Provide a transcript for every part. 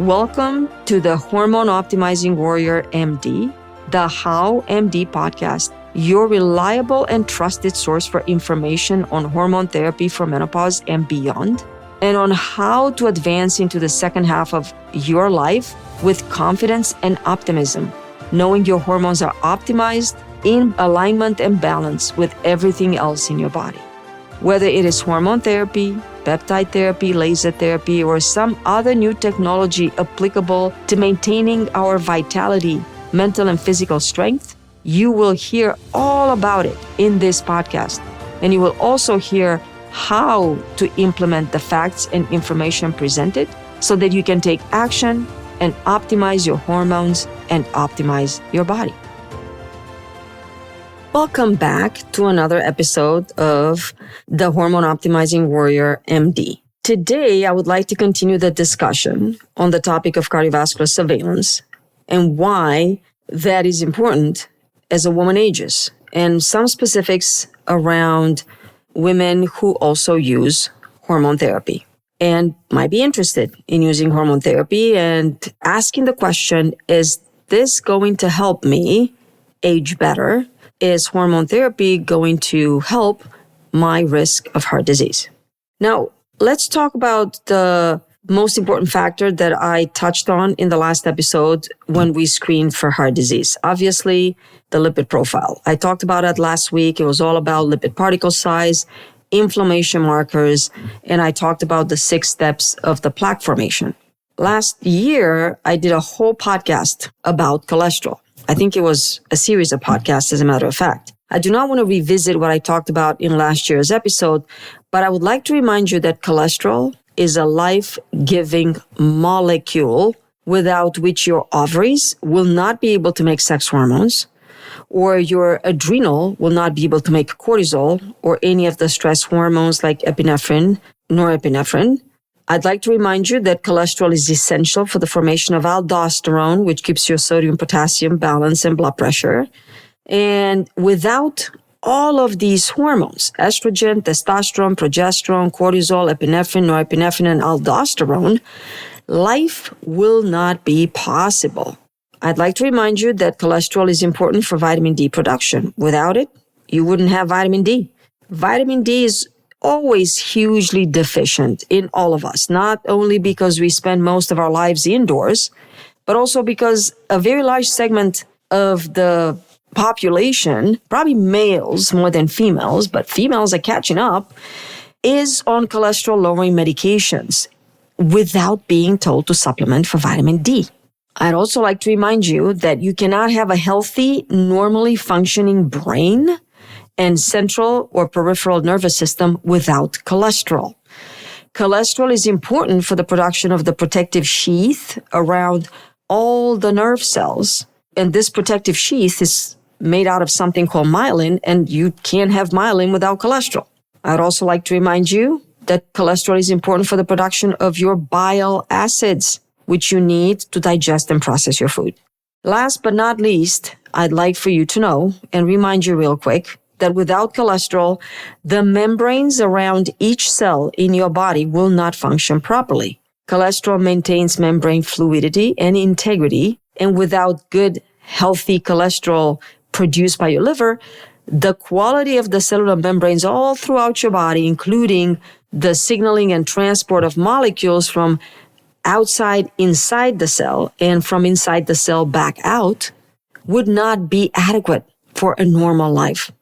Welcome to the Hormone Optimizing Warrior MD, the How MD podcast, your reliable and trusted source for information on hormone therapy for menopause and beyond, and on how to advance into the second half of your life with confidence and optimism, knowing your hormones are optimized, in alignment and balance with everything else in your body. Whether it is hormone therapy, peptide therapy, laser therapy, or some other new technology applicable to maintaining our vitality, mental and physical strength, you will hear all about it in this podcast. And you will also hear how to implement the facts and information presented so that you can take action and optimize your hormones and optimize your body. Welcome back to another episode of the Hormone Optimizing Warrior MD. Today, I would like to continue the discussion on the topic of cardiovascular surveillance and why that is important as a woman ages, and some specifics around women who also use hormone therapy and might be interested in using hormone therapy and asking the question, is this going to help me age better? Is hormone therapy going to help my risk of heart disease? Now, let's talk about the most important factor that I touched on in the last episode when we screened for heart disease. Obviously, the lipid profile. I talked about it last week. It was all about lipid particle size, inflammation markers, and I talked about the 6 steps of the plaque formation. Last year, I did a whole podcast about cholesterol. I think it was a series of podcasts, as a matter of fact. I do not want to revisit what I talked about in last year's episode, but I would like to remind you that cholesterol is a life-giving molecule without which your ovaries will not be able to make sex hormones, or your adrenal will not be able to make cortisol or any of the stress hormones like epinephrine, norepinephrine. I'd like to remind you that cholesterol is essential for the formation of aldosterone, which keeps your sodium, potassium balance and blood pressure. And without all of these hormones, estrogen, testosterone, progesterone, cortisol, epinephrine, norepinephrine, and aldosterone, life will not be possible. I'd like to remind you that cholesterol is important for vitamin D production. Without it, you wouldn't have vitamin D. Vitamin D is always hugely deficient in all of us, not only because we spend most of our lives indoors, but also because a very large segment of the population, probably males more than females, but females are catching up, is on cholesterol-lowering medications without being told to supplement for vitamin D. I'd also like to remind you that you cannot have a healthy, normally functioning brain and central or peripheral nervous system without cholesterol. Cholesterol is important for the production of the protective sheath around all the nerve cells. And this protective sheath is made out of something called myelin, and you can't have myelin without cholesterol. I'd also like to remind you that cholesterol is important for the production of your bile acids, which you need to digest and process your food. Last but not least, I'd like for you to know and remind you real quick that without cholesterol, the membranes around each cell in your body will not function properly. Cholesterol maintains membrane fluidity and integrity, and without good, healthy cholesterol produced by your liver, the quality of the cellular membranes all throughout your body, including the signaling and transport of molecules from outside inside the cell and from inside the cell back out, would not be adequate for a normal life.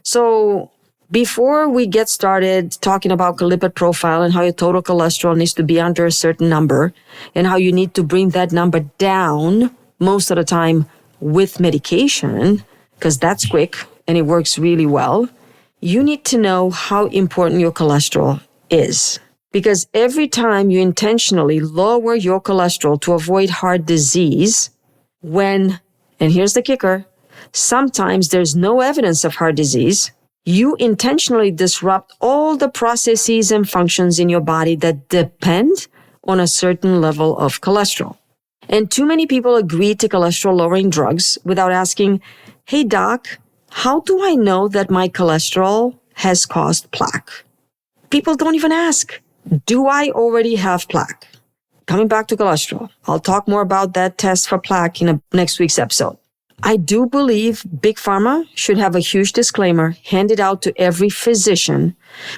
So before we get started talking about lipid profile and how your total cholesterol needs to be under a certain number and how you need to bring that number down most of the time with medication, because that's quick and it works really well, you need to know how important your cholesterol is. Because every time you intentionally lower your cholesterol to avoid heart disease, and here's the kicker, sometimes there's no evidence of heart disease, you intentionally disrupt all the processes and functions in your body that depend on a certain level of cholesterol. And too many people agree to cholesterol-lowering drugs without asking, hey, doc, how do I know that my cholesterol has caused plaque? People don't even ask, do I already have plaque? coming back to cholesterol, I'll talk more about that test for plaque in next week's episode. I do believe Big Pharma should have a huge disclaimer handed out to every physician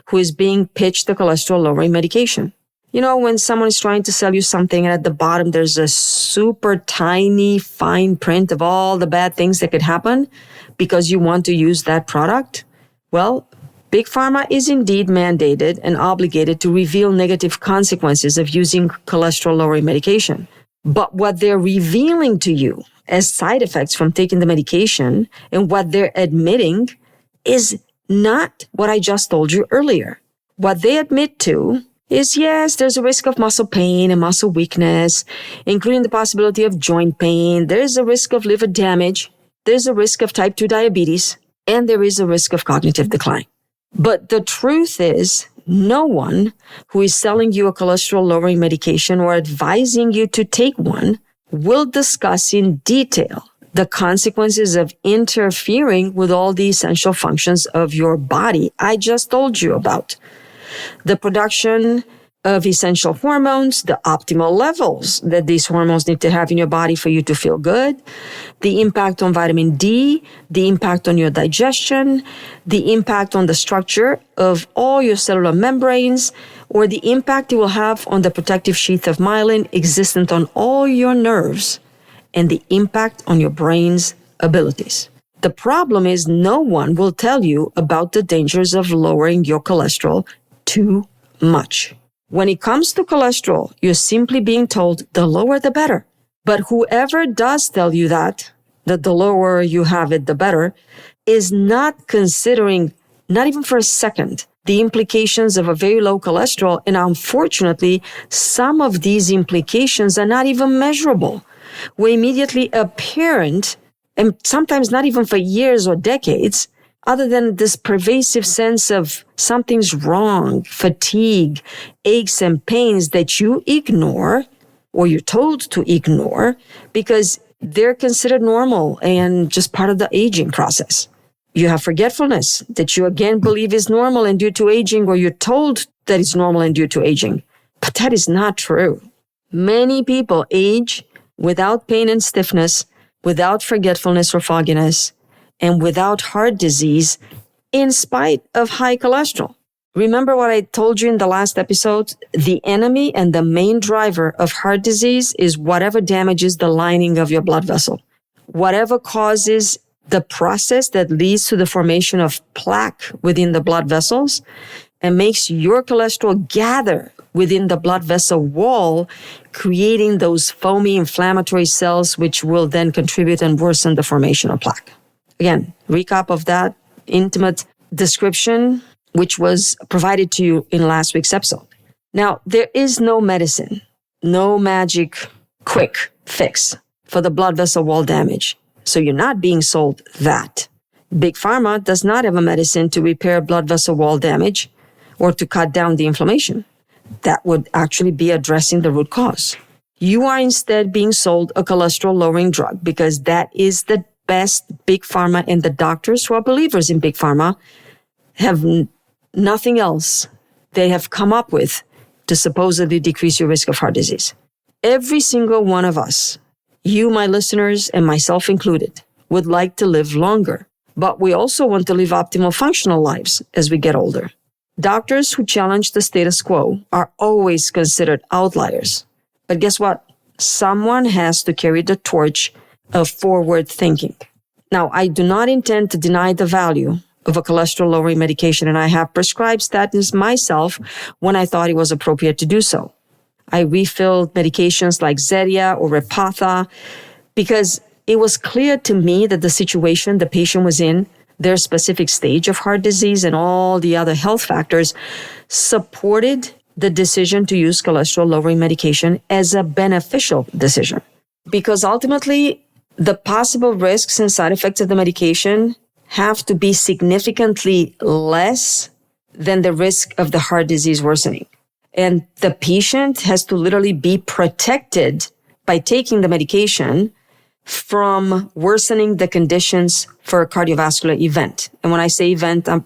who is being pitched the cholesterol-lowering medication. You know, when someone is trying to sell you something and at the bottom there's a super tiny fine print of all the bad things that could happen because you want to use that product? Well, Big Pharma is indeed mandated and obligated to reveal negative consequences of using cholesterol-lowering medication. But what they're revealing to you as side effects from taking the medication and what they're admitting is not what I just told you earlier. What they admit to is, yes, there's a risk of muscle pain and muscle weakness, including the possibility of joint pain. There's a risk of liver damage. There's a risk of type 2 diabetes, and there is a risk of cognitive decline. But the truth is, no one who is selling you a cholesterol-lowering medication or advising you to take one will discuss in detail the consequences of interfering with all the essential functions of your body I just told you about. The production of essential hormones, the optimal levels that these hormones need to have in your body for you to feel good, the impact on vitamin D, the impact on your digestion, the impact on the structure of all your cellular membranes, or the impact it will have on the protective sheath of myelin existent on all your nerves, and the impact on your brain's abilities. The problem is no one will tell you about the dangers of lowering your cholesterol too much. When it comes to cholesterol, you're simply being told the lower the better. But whoever does tell you that the lower you have it, the better, is not considering, not even for a second, the implications of a very low cholesterol. And unfortunately, some of these implications are not even measurable. Were immediately apparent, and sometimes not even for years or decades, other than this pervasive sense of something's wrong, fatigue, aches and pains that you ignore, or you're told to ignore, because they're considered normal and just part of the aging process. You have forgetfulness that you again believe is normal and due to aging, or you're told that it's normal and due to aging. But that is not true. Many people age without pain and stiffness, without forgetfulness or fogginess, and without heart disease, in spite of high cholesterol. Remember what I told you in the last episode? The enemy and the main driver of heart disease is whatever damages the lining of your blood vessel, whatever causes the process that leads to the formation of plaque within the blood vessels and makes your cholesterol gather within the blood vessel wall, creating those foamy inflammatory cells, which will then contribute and worsen the formation of plaque. Again, recap of that intimate description, which was provided to you in last week's episode. Now, there is no medicine, no magic quick fix for the blood vessel wall damage. So you're not being sold that. Big Pharma does not have a medicine to repair blood vessel wall damage or to cut down the inflammation. That would actually be addressing the root cause. You are instead being sold a cholesterol-lowering drug because that is the best Big Pharma, and the doctors who are believers in Big Pharma have nothing else they have come up with to supposedly decrease your risk of heart disease. Every single one of us, you, my listeners, and myself included, would like to live longer, but we also want to live optimal functional lives as we get older. Doctors who challenge the status quo are always considered outliers. But guess what? Someone has to carry the torch of forward thinking. Now, I do not intend to deny the value of a cholesterol-lowering medication, and I have prescribed statins myself when I thought it was appropriate to do so. I refilled medications like Zetia or Repatha because it was clear to me that the situation the patient was in, their specific stage of heart disease and all the other health factors supported the decision to use cholesterol-lowering medication as a beneficial decision. Because ultimately, the possible risks and side effects of the medication have to be significantly less than the risk of the heart disease worsening. And the patient has to literally be protected by taking the medication from worsening the conditions for a cardiovascular event. And when I say event, I'm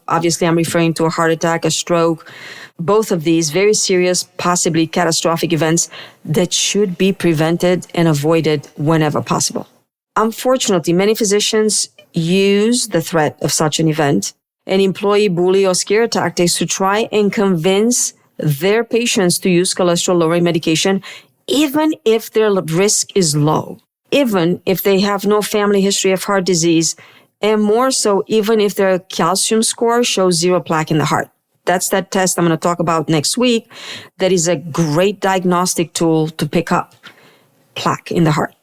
referring to a heart attack, a stroke, both of these very serious, possibly catastrophic events that should be prevented and avoided whenever possible. Unfortunately, many physicians use the threat of such an event and employ bully or scare tactics to try and convince their patients to use cholesterol-lowering medication, even if their risk is low, even if they have no family history of heart disease, and more so, even if their calcium score shows 0 plaque in the heart. That's that test I'm going to talk about next week. That is a great diagnostic tool to pick up plaque in the heart.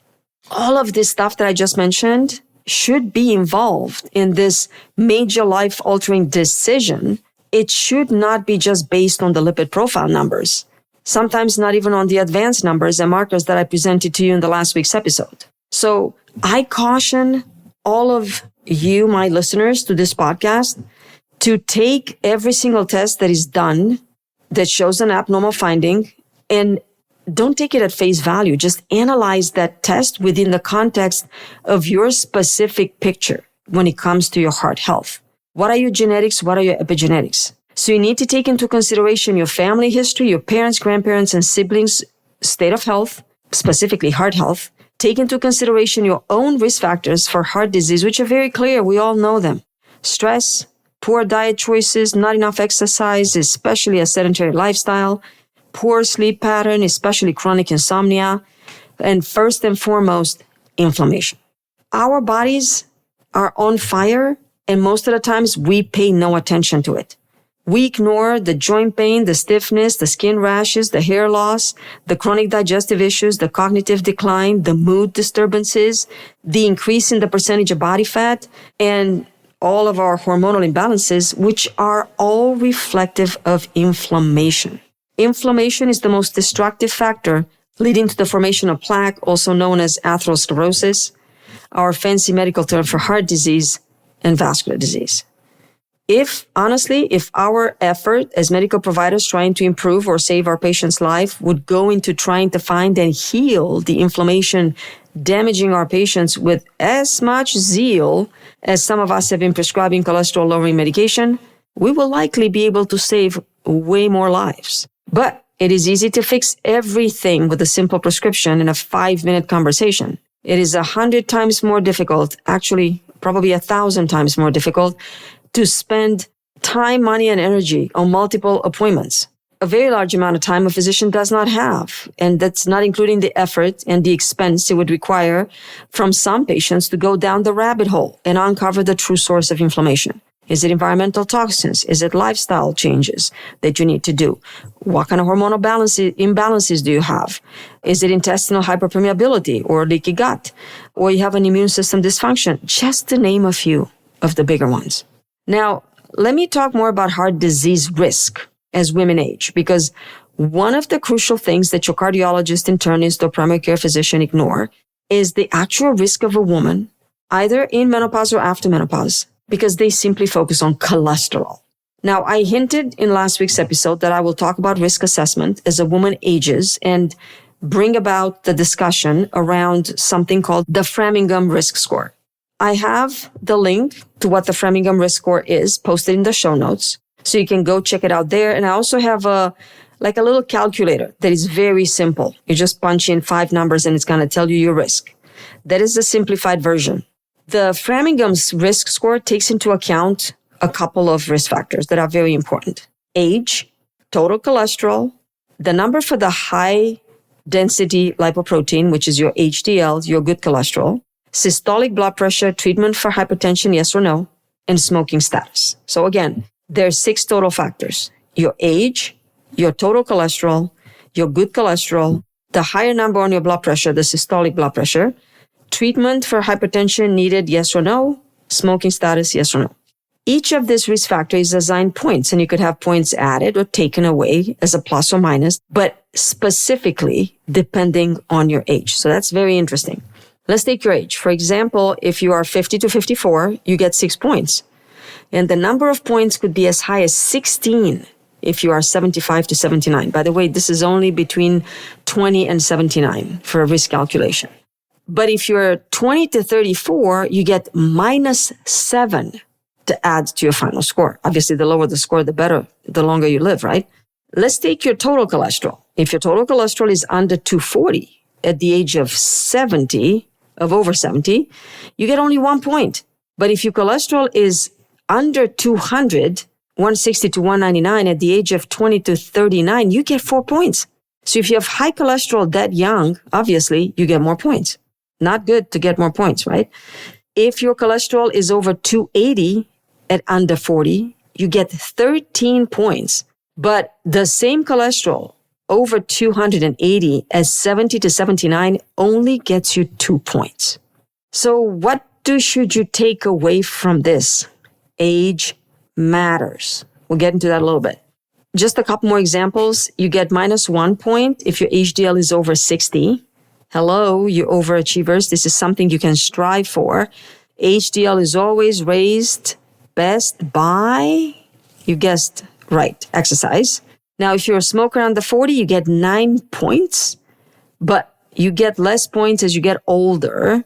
All of this stuff that I just mentioned should be involved in this major life-altering decision. It should not be just based on the lipid profile numbers, sometimes not even on the advanced numbers and markers that I presented to you in the last week's episode. So I caution all of you, my listeners to this podcast, to take every single test that is done that shows an abnormal finding and don't take it at face value. Just analyze that test within the context of your specific picture when it comes to your heart health. What are your genetics? What are your epigenetics? So you need to take into consideration your family history, your parents, grandparents, and siblings' state of health, specifically heart health. Take into consideration your own risk factors for heart disease, which are very clear. We all know them. Stress, poor diet choices, not enough exercise, especially a sedentary lifestyle, poor sleep pattern, especially chronic insomnia, and first and foremost, inflammation. Our bodies are on fire, and most of the times we pay no attention to it. We ignore the joint pain, the stiffness, the skin rashes, the hair loss, the chronic digestive issues, the cognitive decline, the mood disturbances, the increase in the percentage of body fat, and all of our hormonal imbalances, which are all reflective of inflammation. Inflammation is the most destructive factor leading to the formation of plaque, also known as atherosclerosis, our fancy medical term for heart disease and vascular disease. If our effort as medical providers trying to improve or save our patient's life would go into trying to find and heal the inflammation damaging our patients with as much zeal as some of us have been prescribing cholesterol-lowering medication, we will likely be able to save way more lives. But it is easy to fix everything with a simple prescription in a 5-minute conversation. It is 100 times more difficult, actually probably 1,000 times more difficult, to spend time, money, and energy on multiple appointments. A very large amount of time a physician does not have, and that's not including the effort and the expense it would require from some patients to go down the rabbit hole and uncover the true source of inflammation. Is it environmental toxins? Is it lifestyle changes that you need to do? What kind of hormonal imbalances do you have? Is it intestinal hyperpermeability or leaky gut? Or you have an immune system dysfunction? Just to name a few of the bigger ones. Now, let me talk more about heart disease risk as women age, because one of the crucial things that your cardiologist, internist, or primary care physician ignore is the actual risk of a woman, either in menopause or after menopause, because they simply focus on cholesterol. Now, I hinted in last week's episode that I will talk about risk assessment as a woman ages and bring about the discussion around something called the Framingham Risk Score. I have the link to what the Framingham Risk Score is posted in the show notes, so you can go check it out there. And I also have a little calculator that is very simple. You just punch in 5 numbers and it's going to tell you your risk. That is the simplified version. The Framingham's Risk Score takes into account a couple of risk factors that are very important. Age, total cholesterol, the number for the high density lipoprotein, which is your HDL, your good cholesterol, systolic blood pressure, treatment for hypertension, yes or no, and smoking status. So again, there are 6 total factors. Your age, your total cholesterol, your good cholesterol, the higher number on your blood pressure, the systolic blood pressure, treatment for hypertension needed, yes or no, smoking status, yes or no. Each of these risk factors is assigned points, and you could have points added or taken away as a plus or minus, but specifically depending on your age. So that's very interesting. Let's take your age. For example, if you are 50 to 54, you get 6 points. And the number of points could be as high as 16 if you are 75 to 79. By the way, this is only between 20 and 79 for a risk calculation. But if you're 20 to 34, you get -7 to add to your final score. Obviously, the lower the score, the better, the longer you live, right? Let's take your total cholesterol. If your total cholesterol is under 240 at the age of over 70, you get only 1 point. But if your cholesterol is under 200, 160 to 199 at the age of 20 to 39, you get 4 points. So if you have high cholesterol that young, obviously you get more points. Not good to get more points, right? If your cholesterol is over 280 at under 40, you get 13 points. But the same cholesterol over 280 at 70 to 79 only gets you 2 points. So what should you take away from this? Age matters. We'll get into that a little bit. Just a couple more examples. You get -1 point if your HDL is over 60. Hello, you overachievers. This is something you can strive for. HDL is always raised best by, you guessed right, exercise. Now, if you're a smoker under 40, you get 9 points, but you get less points as you get older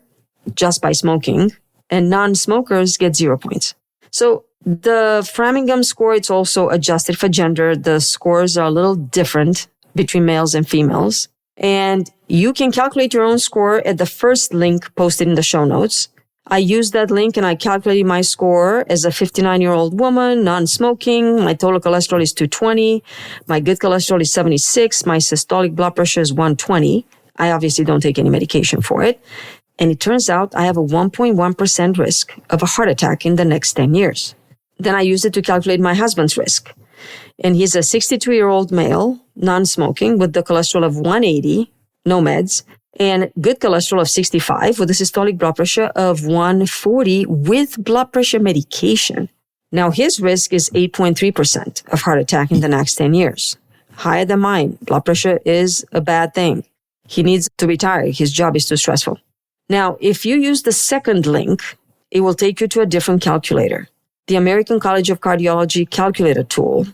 just by smoking, and non-smokers get 0 points. So the Framingham score, it's also adjusted for gender. The scores are a little different between males and females. And you can calculate your own score at the first link posted in the show notes. I used that link and I calculated my score as a 59-year-old woman, non-smoking. My total cholesterol is 220. My good cholesterol is 76. My systolic blood pressure is 120. I obviously don't take any medication for it. And it turns out I have a 1.1% risk of a heart attack in the next 10 years. Then I used it to calculate my husband's risk. And he's a 62-year-old male, non-smoking, with the cholesterol of 180, no meds, and good cholesterol of 65 with a systolic blood pressure of 140 with blood pressure medication. Now, his risk is 8.3% of heart attack in the next 10 years. Higher than mine. Blood pressure is a bad thing. He needs to retire. His job is too stressful. Now, if you use the second link, it will take you to a different calculator, the American College of Cardiology calculator tool,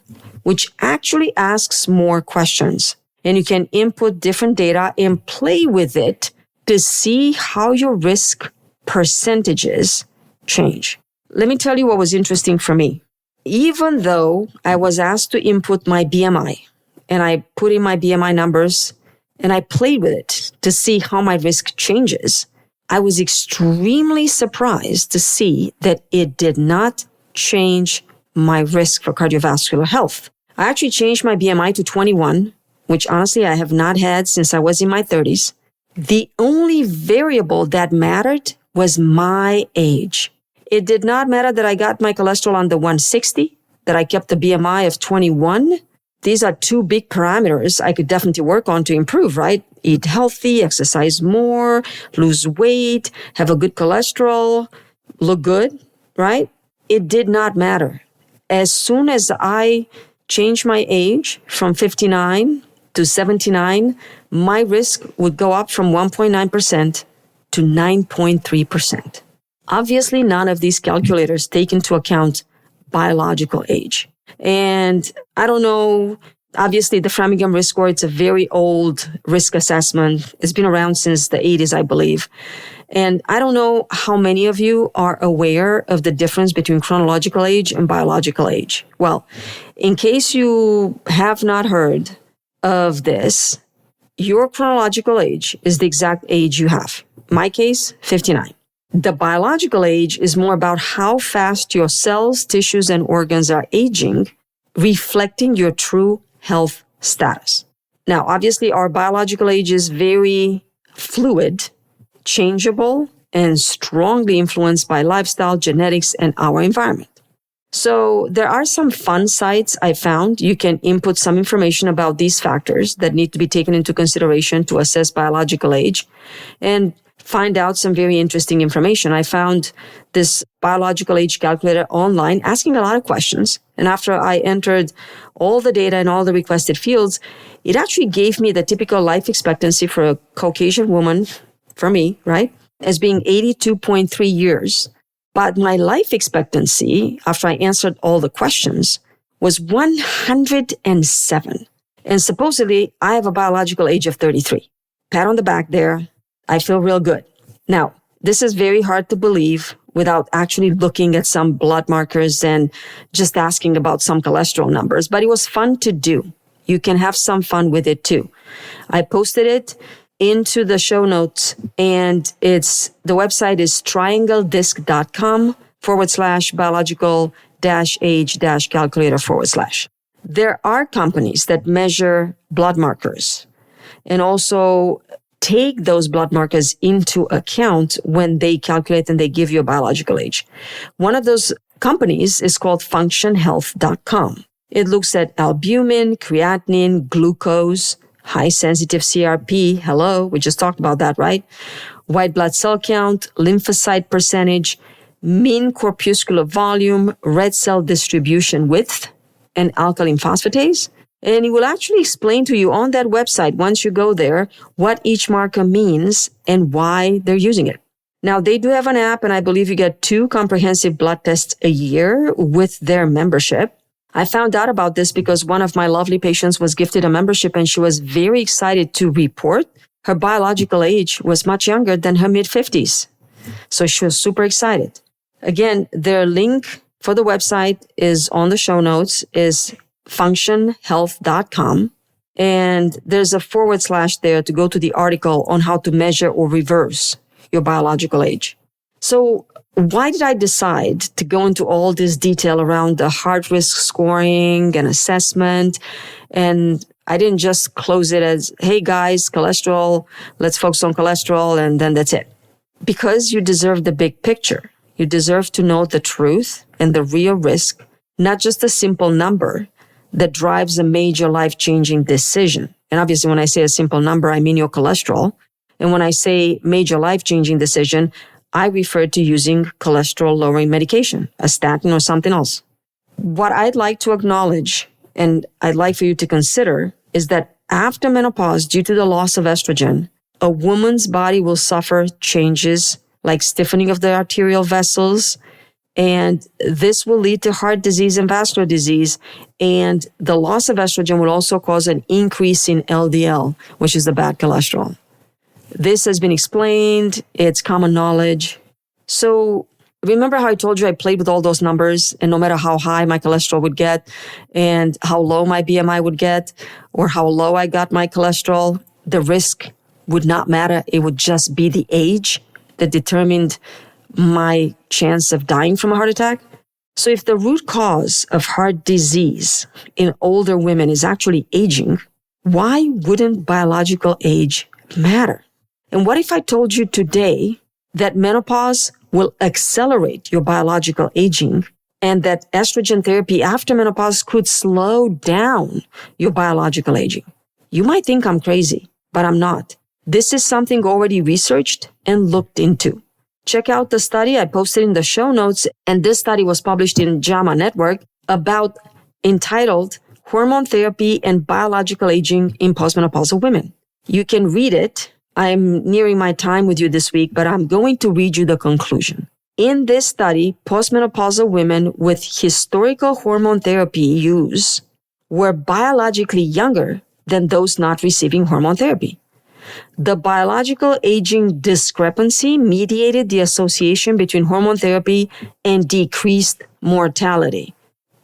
which actually asks more questions. And you can input different data and play with it to see how your risk percentages change. Let me tell you what was interesting for me. Even though I was asked to input my BMI, and I put in my BMI numbers, and I played with it to see how my risk changes, I was extremely surprised to see that it did not change my risk for cardiovascular health. I actually changed my BMI to 21, which honestly I have not had since I was in my 30s. The only variable that mattered was my age. It did not matter that I got my cholesterol under 160, that I kept the BMI of 21. These are two big parameters I could definitely work on to improve, right? Eat healthy, exercise more, lose weight, have a good cholesterol, look good, right? It did not matter. As soon as I changed my age from 59 to 79, my risk would go up from 1.9% to 9.3%. Obviously, none of these calculators take into account biological age. And I don't know, obviously the Framingham risk score, it's a very old risk assessment. It's been around since the 80s, I believe. And I don't know how many of you are aware of the difference between chronological age and biological age. Well, in case you have not heard of this, your chronological age is the exact age you have. My case, 59. The biological age is more about how fast your cells, tissues, and organs are aging, reflecting your true health status. Now, obviously, our biological age is very fluid, changeable, and strongly influenced by lifestyle, genetics, and our environment. So there are some fun sites I found. You can input some information about these factors that need to be taken into consideration to assess biological age and find out some very interesting information. I found this biological age calculator online asking a lot of questions. And after I entered all the data in all the requested fields, it actually gave me the typical life expectancy for a Caucasian woman, for me, right, as being 82.3 years. But my life expectancy, after I answered all the questions, was 107. And supposedly, I have a biological age of 33. Pat on the back there. I feel real good. Now, this is very hard to believe without actually looking at some blood markers and just asking about some cholesterol numbers, but it was fun to do. You can have some fun with it too. I posted it into the show notes, and the website is triangledisc.com/biological-age-calculator/. There are companies that measure blood markers and also take those blood markers into account when they calculate and they give you a biological age. One of those companies is called functionhealth.com. It looks at albumin, creatinine, glucose, high sensitive CRP. Hello, we just talked about that, right? White blood cell count, lymphocyte percentage, mean corpuscular volume, red cell distribution width, and alkaline phosphatase. And it will actually explain to you on that website, once you go there, what each marker means and why they're using it. Now, they do have an app, and I believe you get 2 comprehensive blood tests a year with their membership. I found out about this because one of my lovely patients was gifted a membership, and she was very excited to report her biological age was much younger than her mid-50s. So she was super excited. Again, their link for the website is on the show notes, is functionhealth.com. And there's a / there to go to the article on how to measure or reverse your biological age. So why did I decide to go into all this detail around the heart risk scoring and assessment? And I didn't just close it as, hey guys, cholesterol, let's focus on cholesterol, and then that's it. Because you deserve the big picture. You deserve to know the truth and the real risk, not just a simple number that drives a major life-changing decision. And obviously, when I say a simple number, I mean your cholesterol. And when I say major life-changing decision, I refer to using cholesterol-lowering medication, a statin or something else. What I'd like to acknowledge, and I'd like for you to consider, is that after menopause, due to the loss of estrogen, a woman's body will suffer changes like stiffening of the arterial vessels, and this will lead to heart disease and vascular disease. And the loss of estrogen will also cause an increase in LDL, which is the bad cholesterol. This has been explained. It's common knowledge. So remember how I told you I played with all those numbers, and no matter how high my cholesterol would get and how low my BMI would get or how low I got my cholesterol, the risk would not matter. It would just be the age that determined my chance of dying from a heart attack. So if the root cause of heart disease in older women is actually aging, why wouldn't biological age matter? And what if I told you today that menopause will accelerate your biological aging and that estrogen therapy after menopause could slow down your biological aging? You might think I'm crazy, but I'm not. This is something already researched and looked into. Check out the study I posted in the show notes, and this study was published in JAMA Network entitled Hormone Therapy and Biological Aging in Postmenopausal Women. You can read it. I'm nearing my time with you this week, but I'm going to read you the conclusion. In this study, postmenopausal women with historical hormone therapy use were biologically younger than those not receiving hormone therapy. The biological aging discrepancy mediated the association between hormone therapy and decreased mortality.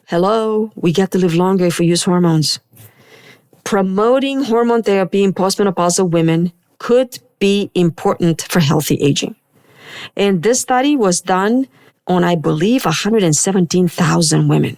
Hello, we get to live longer if we use hormones. Promoting hormone therapy in postmenopausal women could be important for healthy aging. And this study was done on, I believe, 117,000 women.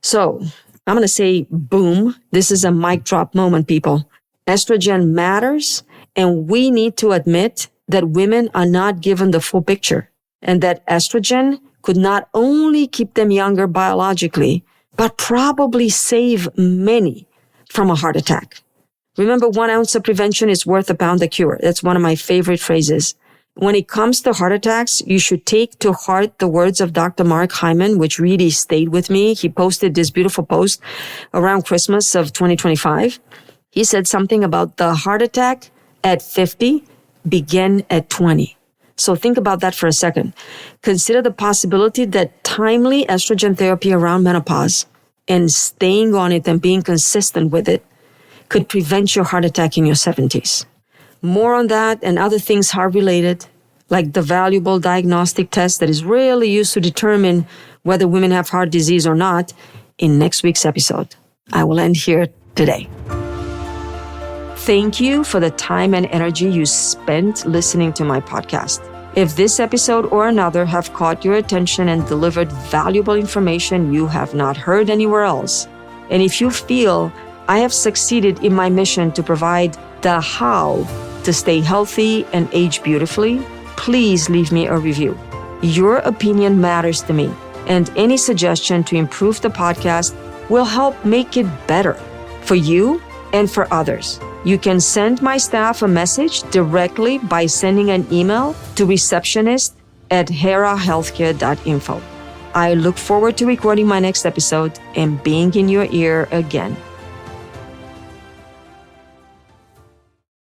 So I'm going to say, boom, this is a mic drop moment, people. Estrogen matters, and we need to admit that women are not given the full picture, and that estrogen could not only keep them younger biologically, but probably save many from a heart attack. Remember, 1 ounce of prevention is worth a pound of cure. That's one of my favorite phrases. When it comes to heart attacks, you should take to heart the words of Dr. Mark Hyman, which really stayed with me. He posted this beautiful post around Christmas of 2025. He said something about the heart attack at 50 begin at 20. So think about that for a second. Consider the possibility that timely estrogen therapy around menopause and staying on it and being consistent with it could prevent your heart attack in your 70s. More on that and other things heart-related, like the valuable diagnostic test that is rarely used to determine whether women have heart disease or not, in next week's episode. I will end here today. Thank you for the time and energy you spent listening to my podcast. If this episode or another have caught your attention and delivered valuable information you have not heard anywhere else, and if you feel I have succeeded in my mission to provide the how to stay healthy and age beautifully, please leave me a review. Your opinion matters to me, and any suggestion to improve the podcast will help make it better for you and for others. You can send my staff a message directly by sending an email to receptionist@herahealthcare.info. I look forward to recording my next episode and being in your ear again.